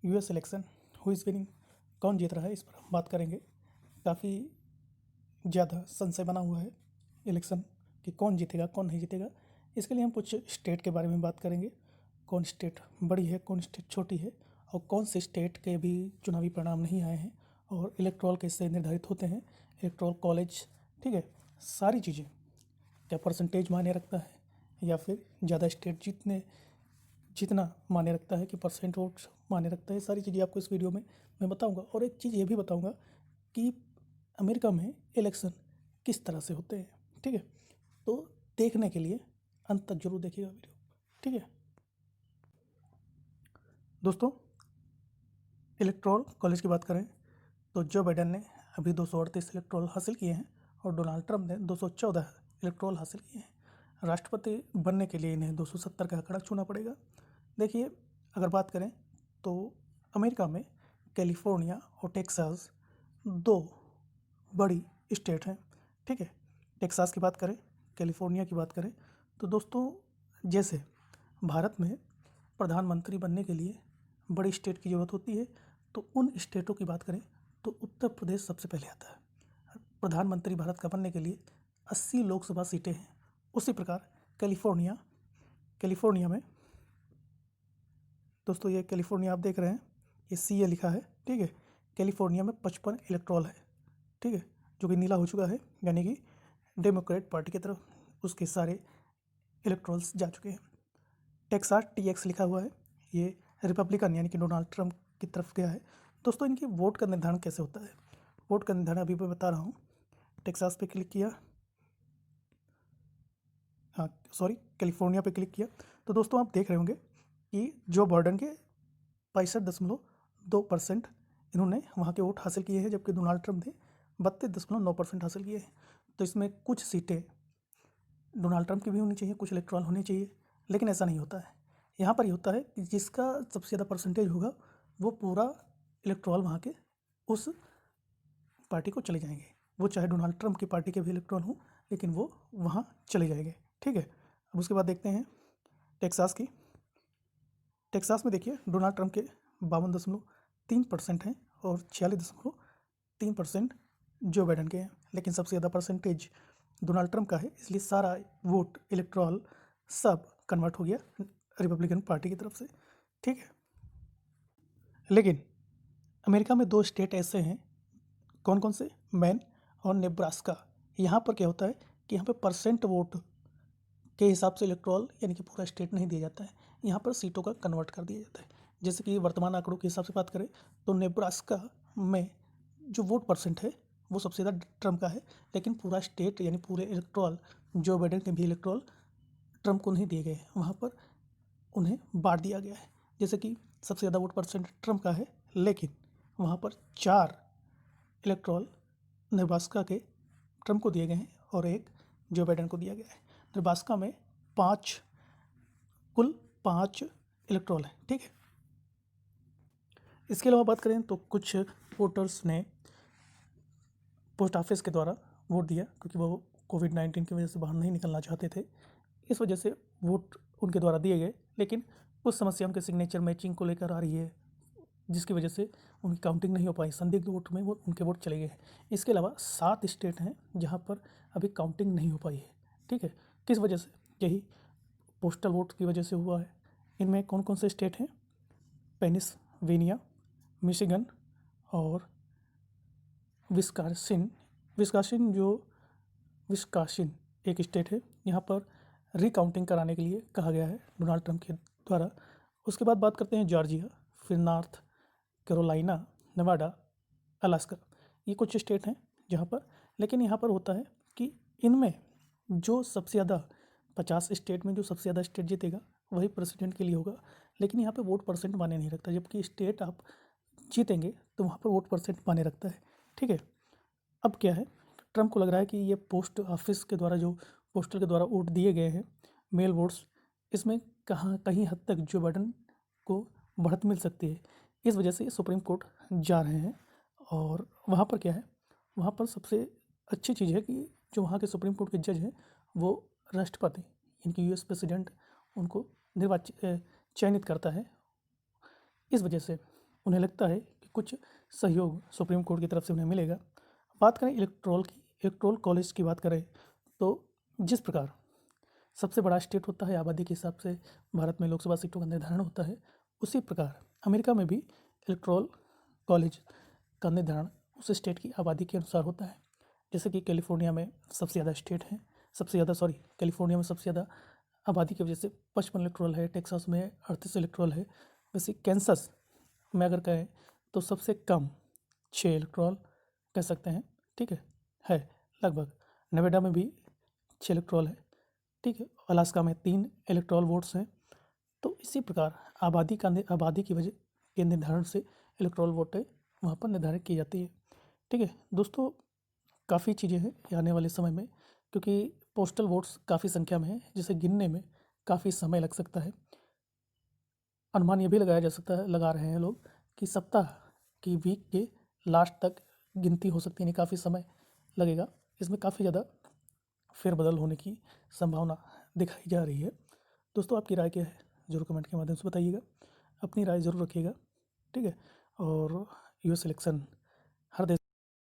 US election who is winning, कौन जीत रहा है, इस पर हम बात करेंगे। काफ़ी ज़्यादा संशय बना हुआ है इलेक्शन कि कौन जीतेगा कौन नहीं जीतेगा। इसके लिए हम कुछ स्टेट के बारे में बात करेंगे, कौन स्टेट बड़ी है कौन स्टेट छोटी है और कौन से स्टेट के भी चुनावी परिणाम नहीं आए हैं और इलेक्टोरल कैसे निर्धारित होते हैं, इलेक्टोरल कॉलेज, ठीक है, सारी चीज़ें। क्या परसेंटेज मायने रखता है या फिर ज़्यादा स्टेट जितना मायने रखता है कि परसेंट वोट मायने रखता है, सारी चीज़ें आपको इस वीडियो में मैं बताऊंगा। और एक चीज़ ये भी बताऊंगा कि अमेरिका में इलेक्शन किस तरह से होते हैं, ठीक है। तो देखने के लिए अंत तक जरूर देखिएगा वीडियो, ठीक है दोस्तों। इलेक्टोरल कॉलेज की बात करें तो जो बाइडेन ने अभी 238 इलेक्टोरल हासिल किए हैं और डोनाल्ड ट्रंप ने 214 इलेक्टोरल हासिल किए हैं। राष्ट्रपति बनने के लिए इन्हें 270 का आंकड़ा छूना पड़ेगा। देखिए, अगर बात करें तो अमेरिका में कैलिफोर्निया और टेक्सास दो बड़ी स्टेट हैं, ठीक है। टेक्सास की बात करें, कैलिफोर्निया की बात करें तो दोस्तों, जैसे भारत में प्रधानमंत्री बनने के लिए बड़ी स्टेट की ज़रूरत होती है, तो उन स्टेटों की बात करें तो उत्तर प्रदेश सबसे पहले आता है। प्रधानमंत्री भारत का बनने के लिए 80 लोकसभा सीटें हैं। उसी प्रकार कैलिफोर्निया में दोस्तों, ये कैलिफोर्निया आप देख रहे हैं, ये CA लिखा है, ठीक है। कैलिफोर्निया में 55 इलेक्टोरल है, ठीक है, जो कि नीला हो चुका है, यानी कि डेमोक्रेट पार्टी की तरफ उसके सारे इलेक्टोरल्स जा चुके हैं। टेक्सास TX लिखा हुआ है, ये रिपब्लिकन यानी कि डोनाल्ड ट्रंप की तरफ गया है। दोस्तों, इनके वोट का निर्धारण कैसे होता है? वोट का निर्धारण अभी मैं बता रहा हूँ। टेक्सास पे क्लिक किया, हाँ सॉरी, कैलिफोर्निया पे क्लिक किया तो दोस्तों आप देख रहे होंगे कि जो बाइडेन के 65.2% इन्होंने वहाँ के वोट हासिल किए हैं, जबकि डोनाल्ड ट्रंप ने 32.9% हासिल किए हैं। तो इसमें कुछ सीटें डोनाल्ड ट्रंप की भी होनी चाहिए, कुछ इलेक्टोरल होनी चाहिए, लेकिन ऐसा नहीं होता है। यहाँ पर ये होता है कि जिसका सबसे ज़्यादा परसेंटेज होगा वो पूरा इलेक्टोरल वहाँ के उस पार्टी को चले जाएंगे। वो चाहे डोनाल्ड ट्रंप की पार्टी के भी इलेक्टोरल हों, लेकिन वो वहाँ चले जाएंगे, ठीक है। अब उसके बाद देखते हैं टेक्सास की। टेक्सास में देखिए, डोनाल्ड ट्रंप के 52.3% हैं और 46.3% जो बाइडेन के हैं, लेकिन सबसे ज़्यादा परसेंटेज डोनाल्ड ट्रंप का है, इसलिए सारा वोट इलेक्टोरल सब कन्वर्ट हो गया रिपब्लिकन पार्टी की तरफ से, ठीक है। लेकिन अमेरिका में दो स्टेट ऐसे हैं, कौन कौन से? मैन और नेब्रास्का। यहाँ पर क्या होता है कि यहाँ पे परसेंट वोट के हिसाब से इलेक्टोरल यानी कि पूरा स्टेट नहीं दिया जाता है, यहाँ पर सीटों का कन्वर्ट कर दिया जाता है। जैसे कि वर्तमान आंकड़ों के हिसाब से बात करें तो नेब्रास्का में जो वोट परसेंट है वो सबसे ज़्यादा ट्रम्प का है, लेकिन पूरा स्टेट यानी पूरे इलेक्टोरल जो बाइडेन के भी इलेक्टोरल ट्रम्प को नहीं दिए गए हैं, वहाँ पर उन्हें बांट दिया गया है। जैसे कि सबसे ज़्यादा वोट परसेंट ट्रम्प का है, लेकिन वहाँ पर 4 इलेक्टोरल नेब्रास्का के ट्रम्प को दिए गए हैं और एक जो बाइडेन को दिया गया है। नेब्रास्का में कुल 5 इलेक्टोरल हैं, ठीक है। इसके अलावा बात करें तो कुछ वोटर्स ने पोस्ट ऑफिस के द्वारा वोट दिया, क्योंकि वो कोविड-19 की वजह से बाहर नहीं निकलना चाहते थे, इस वजह से वोट उनके द्वारा दिए गए। लेकिन कुछ समस्या उनके सिग्नेचर मैचिंग को लेकर आ रही है, जिसकी वजह से उनकी काउंटिंग नहीं हो पाई, संदिग्ध वोट में वो उनके वोट चले गए हैं। इसके अलावा 7 स्टेट हैं जहाँ पर अभी काउंटिंग नहीं हो पाई है, ठीक है। किस वजह से? यही पोस्टल वोट की वजह से हुआ है। इनमें कौन कौन से स्टेट हैं? पेनिसिल्वेनिया, मिशिगन और विस्कॉन्सिन। विस्कॉन्सिन एक स्टेट है, यहाँ पर रिकाउंटिंग कराने के लिए कहा गया है डोनाल्ड ट्रंप के द्वारा। उसके बाद बात करते हैं जॉर्जिया, फिर नॉर्थ कैरोलिना, नेवाडा, अलास्का। ये कुछ स्टेट हैं जहाँ पर, लेकिन यहाँ पर होता है कि इनमें जो सबसे ज़्यादा 50 स्टेट में जो सबसे ज़्यादा स्टेट जीतेगा वही प्रेसिडेंट के लिए होगा, लेकिन यहाँ पे वोट परसेंट माने नहीं रखता, जबकि स्टेट आप जीतेंगे तो वहाँ पर वोट परसेंट माने रखता है, ठीक है। अब क्या है, ट्रम्प को लग रहा है कि ये पोस्ट ऑफिस के द्वारा जो पोस्टल के द्वारा वोट दिए गए हैं, मेल वोट्स, इसमें कहीं हद तक जो बाइडेन को बढ़त मिल सकती है। इस वजह से सुप्रीम कोर्ट जा रहे हैं और वहाँ पर क्या है, वहाँ पर सबसे अच्छी चीज़ है कि जो वहाँ के सुप्रीम कोर्ट के जज हैं वो राष्ट्रपति इनकी US प्रेसिडेंट उनको चयनित करता है। इस वजह से उन्हें लगता है कि कुछ सहयोग सुप्रीम कोर्ट की तरफ से उन्हें मिलेगा। बात करें इलेक्टोरल कॉलेज की बात करें तो जिस प्रकार सबसे बड़ा स्टेट होता है आबादी के हिसाब से भारत में लोकसभा सीटों का निर्धारण होता है, उसी प्रकार अमेरिका में भी इलेक्टोरल कॉलेज का निर्धारण उस स्टेट की आबादी के अनुसार होता है। जैसे कि कैलिफोर्निया में सबसे ज़्यादा स्टेट हैं, कैलिफोर्निया में सबसे ज़्यादा आबादी की वजह से 55 इलेक्टोरल है, टेक्सास में 38 इलेक्टोरल है। वैसे कैंसस में अगर कहें तो सबसे कम 6 इलेक्टोरल कह सकते हैं, ठीक है लगभग। नेवाडा में भी 6 इलेक्टोरल है, ठीक है। अलास्का में 3 इलेक्टोरल वोट्स हैं। तो इसी प्रकार आबादी की वजह के निर्धारण से इलेक्टोरल वोटें वहाँ पर निर्धारित की जाती है, ठीक है। दोस्तों काफ़ी चीज़ें हैं ये आने वाले समय में, क्योंकि पोस्टल वोट्स काफ़ी संख्या में हैं, जिसे गिनने में काफ़ी समय लग सकता है। अनुमान ये भी लगाया जा सकता है, लगा रहे हैं लोग, कि सप्ताह की वीक के लास्ट तक गिनती हो सकती है, यानी काफ़ी समय लगेगा। इसमें काफ़ी ज़्यादा फेरबदल होने की संभावना दिखाई जा रही है। दोस्तों आपकी राय क्या है ज़रूर कमेंट के माध्यम से बताइएगा, अपनी राय ज़रूर रखिएगा, ठीक है। और यूएस इलेक्शन